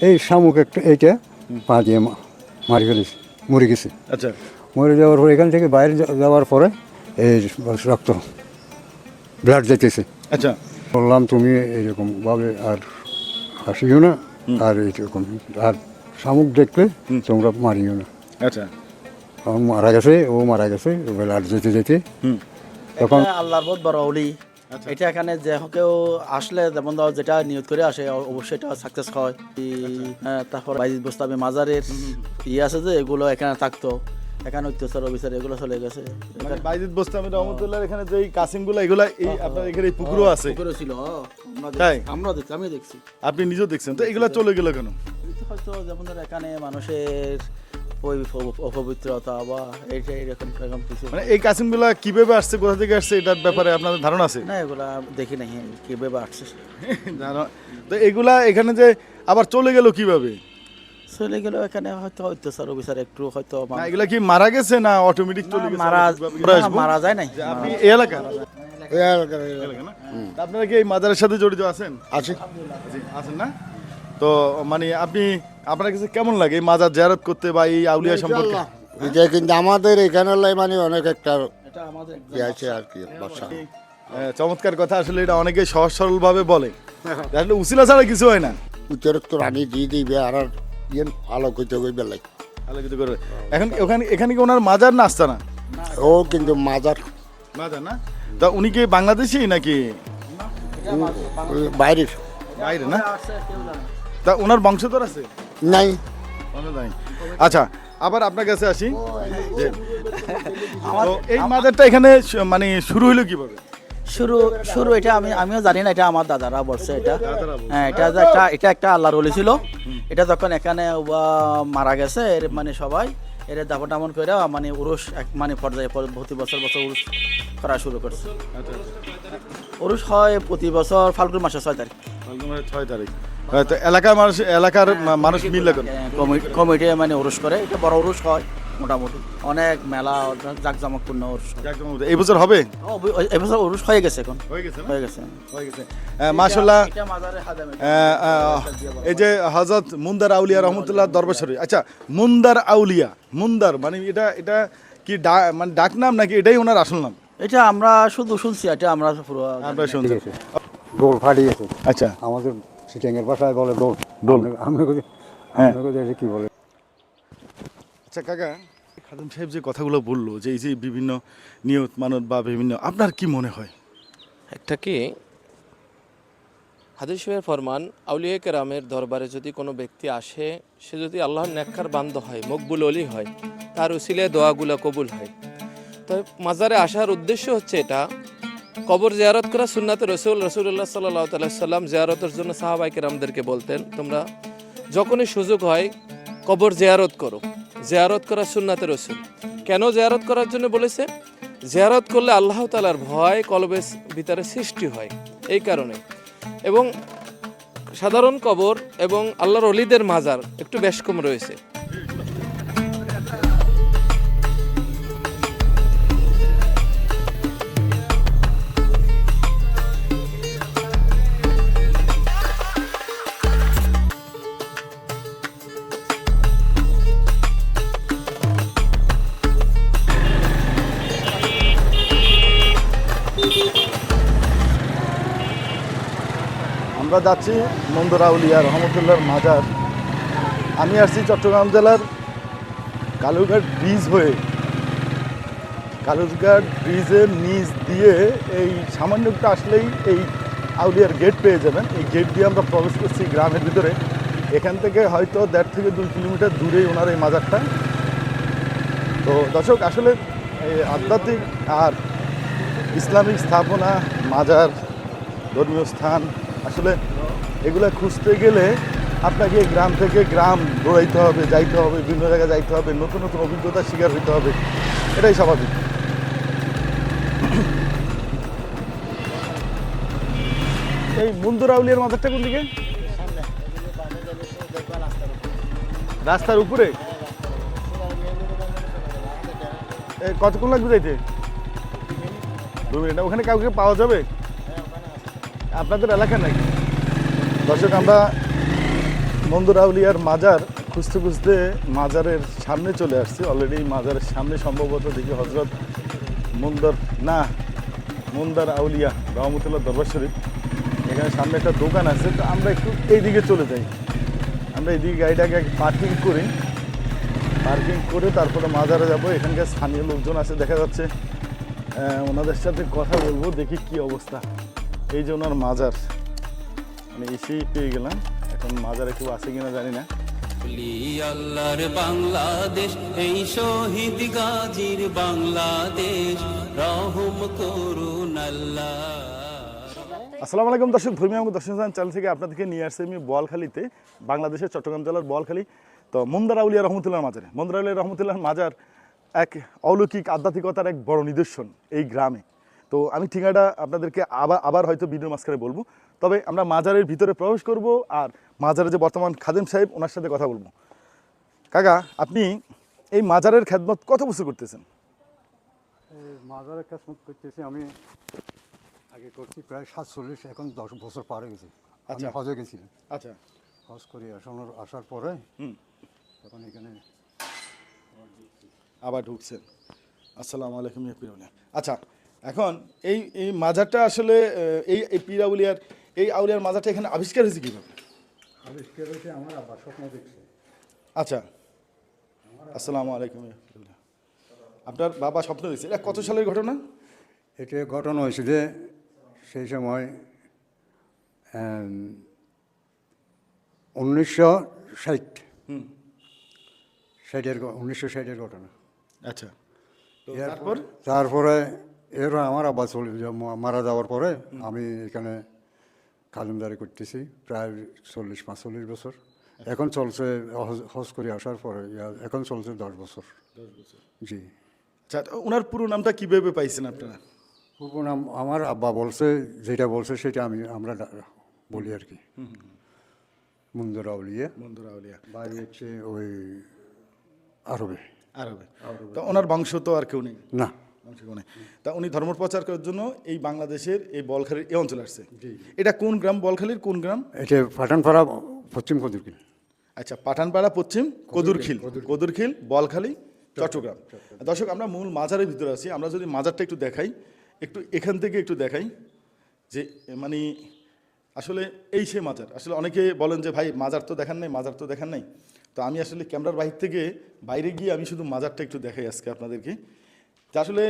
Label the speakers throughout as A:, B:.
A: এই শামুক একটা এইটা পা দিয়ে মারি ফেলেছে, মরে গেছে।
B: আচ্ছা,
A: মরে যাওয়ার পর এখান থেকে বাইরে যাওয়ার পরে এই রক্ত ব্লাড যেতেছে।
B: আচ্ছা,
A: বললাম তুমি এইরকমভাবে আর হাসিও না, আর এইরকম আর শামুক দেখলে তোমরা মারিও না।
B: আচ্ছা,
A: তখন মারা গেছে, ও মারা গেছে ব্লাড যেতে যেতে। তখন
C: এটা আল্লাহর বহুত বড় ওলি। এটা এখানে যে কেউ আসলে যেমন ধরো যেটা নিয়ত করে আসে অবশ্যই এটা সাকসেস হয়। তারপর বাইজিদ বোস্তামি মাজারের আছে যে এগুলো এখানে থাকতো, এখানে অত্যাচার অবিচার এগুলো চলে গেছে।
B: মানে বাইজিদ বোস্তামি রহমতুল্লাহর এখানে যে এই কাসিমগুলো এগুলা এই আপনার এখানে এই পুকুরও আছে,
C: পুকুরও ছিল,
B: তাই?
C: আমরা দেখছি, আমি দেখছি।
B: আপনি নিজেও দেখছেন, তো এগুলা চলে গেল কেন?
C: হয়তো যেমন ধরো এখানে মানুষের ওই অপবিত্রতা বা এইটা এরকম কিছু।
B: মানে এই কাসিমগুলা কিভাবে আসছে, কোথা থেকে আসছে, এটার ব্যাপারে আপনাদের ধারণা আছে?
C: না, এগুলা দেখি নাই কিভাবে আসছে।
B: তো এগুলা এখানে যে আবার চলে গেল কিভাবে?
C: চলে গেল এখানে হয়তো অত্যাচার অবিচার একটু হয়তো
B: না, এগুলা কি মারা গেছে না অটোমেটিক চলে গেছে?
C: মারা যায় নাই।
B: আপনি এই এলাকা না? তা আপনারা কি এই মাজারের সাথে জড়িত আছেন?
D: আছে।
B: আছেন না? তো মানে আপনার কাছে কেমন লাগে এই মাজার জিয়ারত করতে বা এই আউলিয়া সম্পর্কে?
D: এটা কিন্তু আমাদের এখানে মানে অনেক একটা
C: এটা আমাদের
D: আছে আর কি বাসা।
B: চমৎকার কথা, আসলে এটা অনেকে সহজ সরল ভাবে বলে, আসলে উসিলা ছাড়া কিছু হয় না।
D: উত্তরোত্তর রানী দিয়ে দিবে আর ইয়ে আলোক হইতে হইবে বেলাই।
B: আলোকিত করে। এখন এখানে কি ওনার মাজার না আস্তানা?
D: ও কিন্তু মাজার
B: মাজার না? তা উনি কি বাংলাদেশি নাকি
D: বাইরের
B: বাইরে না? তা ওনার বংশধর আছে?
D: নাই।
B: আচ্ছা, আবার আপনার কাছে আসি যে তো এই মাজারটা এখানে মানে শুরু হলো কিভাবে?
C: শুরু এটা আমিও জানি না, এটা আমার দাদারা বলছে। এটা হ্যাঁ, এটা একটা আল্লাহর ওলি ছিল। এটা যখন এখানে মারা গেছে এর মানে সবাই এর দাপন টামন করে মানে উরুস মানে পর্যায়ে প্রতি বছর উরুস করা শুরু করছে। উরুস হয় প্রতি বছর ফাল্গুন মাসের 6 তারিখ।
B: 6 তারিখ। তো এলাকার মানুষ মিলে করে
C: কমিটি মানে উরুস করে। এটা বড় উরুস হয়, মোটামুটি অনেক মেলা জাঁকজমকপূর্ণ উরুস।
B: এই বছর হবে?
C: এবছর উরুস হয়ে গেছে, এখন
B: হয়ে গেছে না?
C: হয়ে গেছে।
B: মাশাআল্লাহ।
C: এটা মাজারে হাজামে
B: এই যে হযরত মুন্দার আউলিয়া রাহমাতুল্লাহ দরবার শরীফ। আচ্ছা, মুন্দার আউলিয়া, মুন্দার মানে এটা কি মানে ডাক নাম নাকি এটাই ওনার আসল নাম?
C: এটা আমরা শুধু শুনছি, এটা আমরা পুরো
B: আমরা শুনছি।
A: দোল ফাটিয়েছে।
B: আচ্ছা,
A: আমাদের সিটেঙ্গের ভাষায় বলে দোল।
B: দোল। হ্যাঁ।
A: আমরা কি বলে?
B: আচ্ছা কাকা, খাদেম সাহেব যে কথাগুলো বললো যে এই যে বিভিন্ন নিয়ত মানত বা বিভিন্ন, আপনার কি মনে হয়?
E: একটা কি হাদিস শরীফের ফরমান, আউলিয়া কেরামের দরবারে যদি কোনো ব্যক্তি আসে, সে যদি আল্লাহর নেককার বান্দ হয়, মকবুল ওলি হয়, তার উসিলে দোয়াগুলো কবুল হয়। তো মাজারে আসার উদ্দেশ্য হচ্ছে এটা, কবর জিয়ারত করা সুন্নাতে রসুল্লাহ সাল্লাল্লাহু আলাইহি সাল্লাম জিয়ারতের জন্য সাহাবায়ে কেরামদেরকে বলতেন, তোমরা যখনই সুযোগ হয় কবর জিয়ারত করো। জিয়ারত করা সুন্নাতে রসুল। কেন জিয়ারত করার জন্য বলেছে? জিয়ারত করলে আল্লাহ তাআলার ভয় কলবের ভিতরে সৃষ্টি হয়, এই কারণে। এবং সাধারণ কবর এবং আল্লাহর ওলিদের মাজার একটু বেশ কম রয়েছে।
B: আমরা যাচ্ছি মুন্দার আউলিয়া রহমতুল্লাহর মাজার। আমি আসছি চট্টগ্রাম জেলার কালুরঘাট ব্রিজ হয়ে। কালুরঘাট ব্রিজের নিচ দিয়ে এই সামান্য একটু আসলেই এই আউলিয়ার গেট পেয়ে যাবেন। এই গেট দিয়ে আমরা প্রবেশ করছি গ্রামের ভিতরে। এখান থেকে হয়তো 1.5 থেকে 2 কিলোমিটার দূরেই ওনার এই মাজারটা। তো দর্শক, আসলে এই আধ্যাত্মিক আর ইসলামিক স্থাপনা, মাজার, ধর্মীয় স্থান, আসলে এগুলো খুঁজতে গেলে আপনাকে গ্রাম থেকে গ্রাম দৌড়াইতে হবে, যাইতে হবে, বিভিন্ন জায়গায় যাইতে হবে, নতুন নতুন অভিজ্ঞতার শিকার হইতে হবে, এটাই স্বাভাবিক। এই মুন্দার আউলিয়ার মাজারটা কোন দিকে? রাস্তার উপরে? কতক্ষণ লাগবে যাইতে? 2 মিনিট। ওখানে কাউকে পাওয়া যাবে আপনাদের এলাকা নাকি? দর্শক, আমরা মন্দর আউলিয়ার মাজার খুঁজতে খুঁজতে মাজারের সামনে চলে আসছি। অলরেডি মাজারের সামনে সম্ভবত দেখি হজরত মন্দার আউলিয়া রহমতুল্লাহ দরবার শরীফ। এখানে সামনে একটা দোকান আছে, তো আমরা একটু এইদিকে চলে যাই। আমরা এইদিকে গাড়িটাকে পার্কিং করে তারপরে মাজারে যাব। এখানকার স্থানীয় লোকজন আছে দেখা যাচ্ছে, ওনাদের সাথে কথা বলবো, দেখি কি অবস্থা। এই যে ওনার মাজার, মানে এসেই পেয়ে গেলাম। এখন মাজারে কেউ আছে কিনা জানি না।
F: আল্লাহর বাংলাদেশ, এই শহীদ গাজীর বাংলাদেশ, রহম করুন আল্লাহ।
B: আসসালামু আলাইকুম দর্শক, ধর্মীয় এবং দর্শন চ্যানেল থেকে আপনাদেরকে নিয়ে আসছি আমি বোয়ালখালীতে, বাংলাদেশের চট্টগ্রাম জেলার বোয়ালখালী। তো মন্দার আউলিয়া রহমতুল্লাহর মাজারে, মন্দার আউলিয়া রহমতুল্লাহর মাজার এক অলৌকিক আধ্যাত্মিকতার এক বড় নিদর্শন এই গ্রামে। তো আমি ঠিকানাটা আপনাদেরকে আবার হয়তো ভিডিওর মাঝখানে বলবো। তবে আমরা মাজারের ভিতরে প্রবেশ করব আর মাজারে যে বর্তমান খাদেম সাহেব, ওনার সাথে কথা বলবো। কাকা, আপনি এই মাজারের খেদমত কত বছর করতেছেন?
A: মাজারের কাজ করতেছি আমি আগে করছি প্রায় 47, এখন 10 বছর পার হয়ে গেছে।
B: আচ্ছা।
A: আমি হজে গেছিলাম,
B: আচ্ছা।
A: হজ করে আসার পরে তখন এখানে
B: আবার ঢুকছেন। আসসালামু আলাইকুম ইয়া পীর আউলিয়া। আচ্ছা, এখন এই মাজারটা আসলে এই পীর আউলিয়ার, এই আউলিয়ার মাজারটা এখানে আবিষ্কার হয়েছে কীভাবে?
A: আবিষ্কার হয়েছে আমার আব্বা স্বপ্ন দেখছে।
B: আচ্ছা, আসসালামু আলাইকুম ইয়া পীর আউলিয়া। আপনার বাবা স্বপ্ন দেখছে, এটা কত সালের ঘটনা?
A: এটা ঘটনা হয়েছে যে সেই সময় 1960-এর ঘটনা।
B: আচ্ছা, তো তারপর
A: তারপরে আমার আব্বা মারা যাওয়ার পরে আমি এখানে খাদেমদারি করতেছি প্রায় 40-45 বছর। এখন চলছে হজ করে আসার পরে, এখন চলছে 10 বছর। জি।
B: আচ্ছা, ওনার পুরো নামটা কীভাবে পাইছেন আপনারা?
A: পূর্ব নাম আমার আব্বা বলছে, যেটা বলছে সেটা আমরা বলি আর কি। মন্দর আউলিয়া।
B: মন্দর আউলিয়া
A: বাড়ি হচ্ছে ওই আরবে।
B: তো ওনার বংশ তো আর কেউ নেই?
A: না,
B: বংশ কেউ নেই। তা উনি ধর্ম প্রচার করার জন্য এই বাংলাদেশের এই বোয়ালখালীর এই অঞ্চলে আসছে। এটা কোন গ্রাম? বোয়ালখালীর কোন গ্রাম?
A: এটা পাঠানপাড়া, পশ্চিম কদুরকিল।
B: আচ্ছা, পাঠানপাড়া পশ্চিম কদুরখিল, বোয়ালখালী, চট্টগ্রাম। দর্শক, আমরা মূল মাজারের ভিতরে আছি। আমরা যদি মাজারটা একটু দেখাই, একটু এখান থেকে একটু দেখাই যে মানে আসলে এই সে মাজার। আসলে অনেকে বলেন যে ভাই মাজার তো দেখান নাই। তো আমি আসলে ক্যামেরার বাইরে গিয়ে আমি শুধু মাজারটা একটু দেখাই আজকে আপনাদেরকে। যে আসলে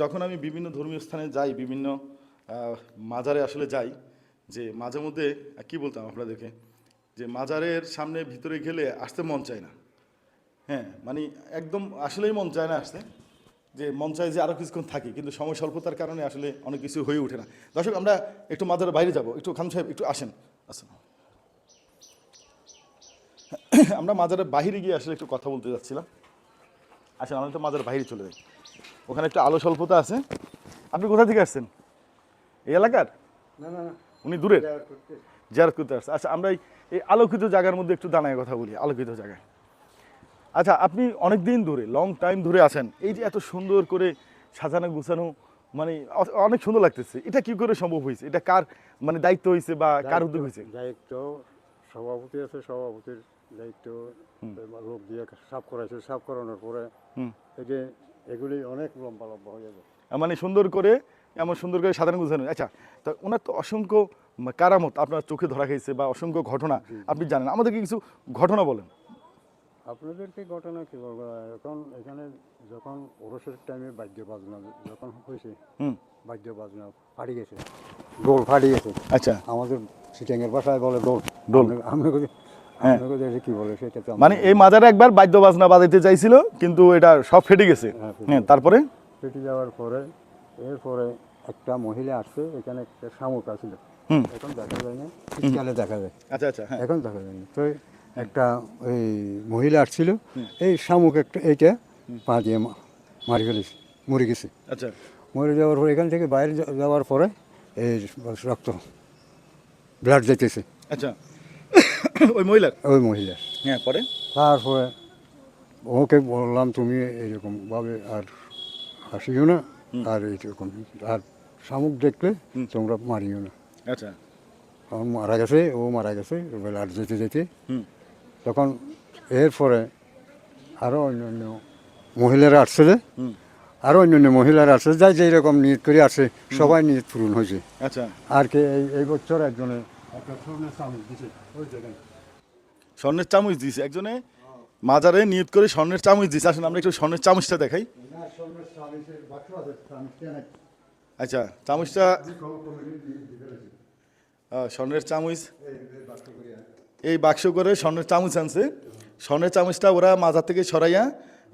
B: যখন আমি বিভিন্ন ধর্মীয় স্থানে যাই, বিভিন্ন মাজারে আসলে যাই, যে মাঝে মধ্যে কী বলতাম আপনাদেরকে, যে মাজারের সামনে ভিতরে গেলে আসতে মন চায় না। হ্যাঁ, মানে একদম আসলেই মন চায় না আসতে, যে মন চায় যে আরও কিছুক্ষণ থাকি, কিন্তু সময় স্বল্পতার কারণে আসলে অনেক কিছু হয়ে ওঠে না। দর্শক, আমরা একটু মাজারের বাইরে যাব। একটু খান সাহেব একটু আসেন। আমরা মাজারের বাইরে গিয়ে আসলে একটু কথা বলতে যাচ্ছিলাম। আসেন, আমরা একটু মাজারের বাইরে চলে যাই। ওখানে একটু আলো স্বল্পতা আছে। আপনি কোথা থেকে আসছেন? এই এলাকার?
A: না না,
B: উনি দূরের, জিয়ারত করতে আসছে। আচ্ছা, আমরা এই আলোকিত জায়গার মধ্যে একটু দাঁড়ায় কথা বলি, আলোকিত জায়গায়। আচ্ছা, আপনি অনেক দিন ধরে, লং টাইম ধরে আছেন, এই যে এত সুন্দর করে সাজানো গুছানো, মানে অনেক সুন্দর লাগতেছে। এটা কি করে সম্ভব হয়েছে? এটা কার মানে দায়িত্ব হয়েছে বা কার উদ্যোগ হয়েছে?
A: দায়িত্ব সভাপতি আছে, সভাপতির দায়িত্ব লোক দিয়ে সাফ করাইছে। সাফ করানোর পরে এগুলি অনেক লম্বা হয়ে যাবে,
B: মানে সুন্দর করে, এমন সুন্দর করে সাধারণ গুছানো। আচ্ছা, তো ওনার তো অসংখ্য কারামত আপনার চোখে ধরা খেয়েছে বা অসংখ্য ঘটনা আপনি জানেন, আমাদেরকে কিছু ঘটনা বলেন।
A: আপনাদেরকে ঘটনা কি বলবো, এখন এখানে যখন ওরসের টাইমে বাদ্য বাজনা যখন হয়েছে, বাদ্য বাজনা ফাটি গেছে, ডোল ফাটি গেছে।
B: আচ্ছা,
A: আমাদের সিটিংয়ের ভাষায় বলে ডোল। আমি কি বলে সেটা তো,
B: মানে এই মাজারে একবার বাদ্য বাজনা বাজাইতে চাইছিল, কিন্তু এটা সব ফেটে গেছে। হ্যাঁ, তারপরে
A: ফেটে যাওয়ার পরে এরপরে একটা মহিলা আসছে, এখানে একটা শামুক আছিল, এখন দেখা যায় না, শীতকালে দেখা যায়।
B: আচ্ছা,
A: এখন দেখা যায় না। তো একটা ওই মহিলা আসছিল, এই শামুক একটা এইটা পা দিয়ে মারি ফেলেছে, মরে গেছে।
B: আচ্ছা,
A: মরে যাওয়ার পরে এখান থেকে বাইরে যাওয়ার পরে এই রক্ত, ব্লাড যেতেছে।
B: আচ্ছা, ওই মহিলার? হ্যাঁ, পরে
A: তারপরে ওকে বললাম তুমি এইরকমভাবে আর হাসিও না, আর এইরকম আর শামুক দেখলে তোমরা মারিও না।
B: আচ্ছা,
A: ও মারা গেছে, ব্লাড যেতে যেতে তখন এরপরে আরও অন্যান্য মহিলারা আসছে, আরও অন্যান্য মহিলারা আসছে, যাই যেই রকম নিয়ত করে আসে সবাই নিয়ত পূরণ হয়েছে।
B: আচ্ছা,
A: আর কি এই বছর একজনে একটা স্বর্ণের চামচ দিছে, ওই দেখেন।
B: স্বর্ণের চামচ দিয়েছে একজনে, মাজারে নিয়ত করে স্বর্ণের চামচ দিয়েছে। আসলে আমরা একটু স্বর্ণের চামচটা দেখাই। আচ্ছা, চামচটা স্বর্ণের চামচ, এই বাক্স করে স্বর্ণের চামচ আনছে। স্বর্ণের চামচটা ওরা মাজার থেকে সরাইয়া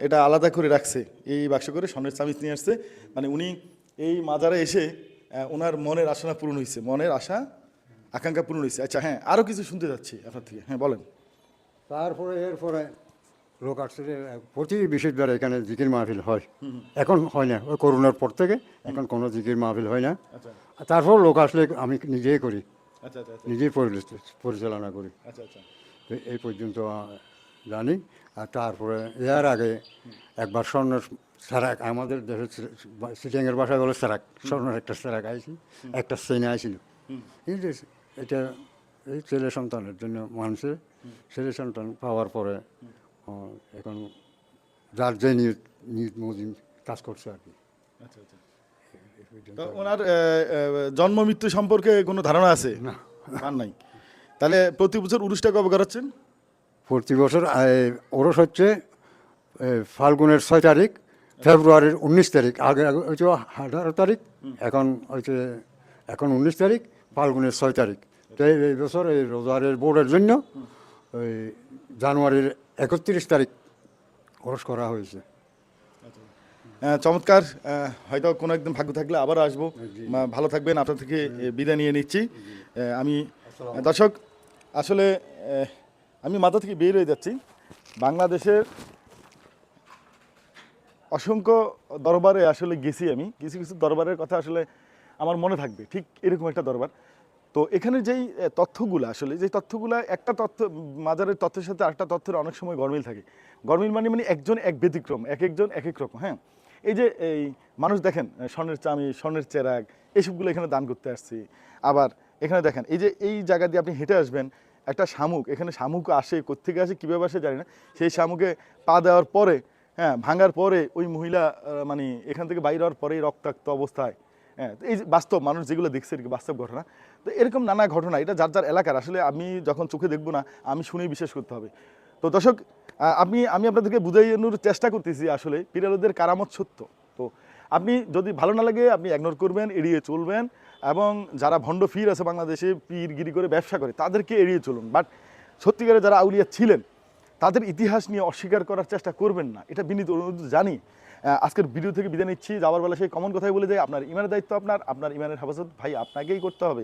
B: এটা আলাদা করে রাখছে, এই বাক্স করে স্বর্ণের চামচ নিয়ে আসছে। মানে উনি এই মাজারে এসে ওনার মনের আশা পূরণ হয়েছে, মনের আশা আকাঙ্ক্ষা পূরণ হয়েছে। আচ্ছা হ্যাঁ, আরও কিছু শুনতে যাচ্ছি আপনার থেকে, হ্যাঁ বলেন।
A: তারপরে এরপরে লোক আসছে যে প্রতি বৃহস্পতিবার এখানে জিকির মাহফিল হয়, এখন হয় না, ওই করোনার পর থেকে এখন কোনো জিকির মাহফিল হয় না।
B: আচ্ছা
A: তারপর লোক আসলে আমি নিজেই করি,
B: আচ্ছা আচ্ছা
A: নিজেই পরিচালনা করি।
B: আচ্ছা আচ্ছা
A: তো এই পর্যন্ত জানি। আর তারপরে এর আগে একবার স্বর্ণের সেরাক, আমাদের দেশের সিটিংয়ের বাসায় বলে সেরাক, স্বর্ণের একটা সেরাক আইছি, একটা চেনে আইছিল। কিন্তু এটা এই ছেলে সন্তানের জন্য মানুষের ছেলে সন্তান পাওয়ার পরে এখন যার যে নিয়ত মজিম কাজ করছে আর কি।
B: আচ্ছা আচ্ছা। তো ওনার জন্ম মৃত্যু সম্পর্কে কোনো ধারণা আছে?
A: না,
B: আর নাই। তাহলে প্রতি বছর উরুসটা কবে করাচ্ছেন?
A: প্রতি বছর ওরস হচ্ছে ফাল্গুনের 6 তারিখ, ফেব্রুয়ারির 19 তারিখ। আগে হচ্ছে 18 তারিখ, এখন হচ্ছে এখন 19 তারিখ, ফাল্গুনের 6 তারিখ। তো এই বছর এই রোজারের বোর্ডের জন্য ওই জানুয়ারির 31 তারিখ ওরস করা হয়েছে।
B: চমৎকার। হয়তো কোনো একদিন ভাগ্য থাকলে আবারও আসবো। ভালো থাকবেন, আপনার থেকে বিদায় নিয়ে নিচ্ছি। আমি দর্শক আসলে আমি মাথা থেকে বের হয়ে যাচ্ছি। বাংলাদেশের অসংখ্য দরবারে আসলে গেছি আমি, কিছু কিছু দরবারের কথা আসলে আমার মনে থাকবে, ঠিক এরকম একটা দরবার। তো এখানে যেই তথ্যগুলো, আসলে যেই তথ্যগুলো, একটা তথ্য মাজারের তথ্যের সাথে আরেকটা তথ্যের অনেক সময় গরমিল থাকে। গরমিল মানে একজন এক ব্যতিক্রম, এক একজন এক এক রকম। হ্যাঁ, এই যে এই মানুষ দেখেন স্বর্ণের চামি, স্বর্ণের চেরাগ, এসবগুলো এখানে দান করতে আসছি। আবার এখানে দেখেন এই যে এই জায়গা দিয়ে আপনি হেঁটে আসবেন, একটা শামুক, এখানে শামুক আসে, কোত্থেকে আসে, কীভাবে আসে জানি না, সেই শামুকে পা দেওয়ার পরে, হ্যাঁ, ভাঙার পরে ওই মহিলা মানে এখান থেকে বাইরে হওয়ার পরেই রক্তাক্ত অবস্থায়, হ্যাঁ, এই যে বাস্তব মানুষ যেগুলো দেখছে আর কি, বাস্তব ঘটনা। তো এরকম নানা ঘটনা, এটা যার যার এলাকার, আসলে আমি যখন চোখে দেখবো না, আমি শুনেই বিশ্বাস করতে হবে। তো দর্শক আমি আপনাদেরকে বুঝাইনোর চেষ্টা করতেছি আসলে পীরালুদের কারামত সত্য। তো আপনি যদি ভালো না লাগে আপনি ইগনোর করবেন, এড়িয়ে চলবেন। এবং যারা ভণ্ড পীর আছে বাংলাদেশে, পীরগিরি করে ব্যবসা করে, তাদেরকে এড়িয়ে চলুন। বাট সত্যিকারে যারা আউলিয়া ছিলেন তাদের ইতিহাস নিয়ে অস্বীকার করার চেষ্টা করবেন না, এটা বিনীত অনুরোধ জানি। আজকের ভিডিও থেকে বিদায় নিচ্ছি। যাওয়ার বেলা সেই কমন কথাই বলে যায়, আপনার ইমানের দায়িত্ব আপনার ইমানের হেফাজত ভাই আপনাকেই করতে হবে।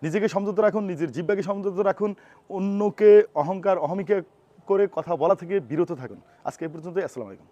B: নিজেকে সংযত রাখুন, নিজের জিহ্বাকে সংযত রাখুন, অন্যকে অহংকার অহমিকা করে কথা বলা থেকে বিরত থাকুন। আজকে এই পর্যন্তই। আসসালামু আলাইকুম।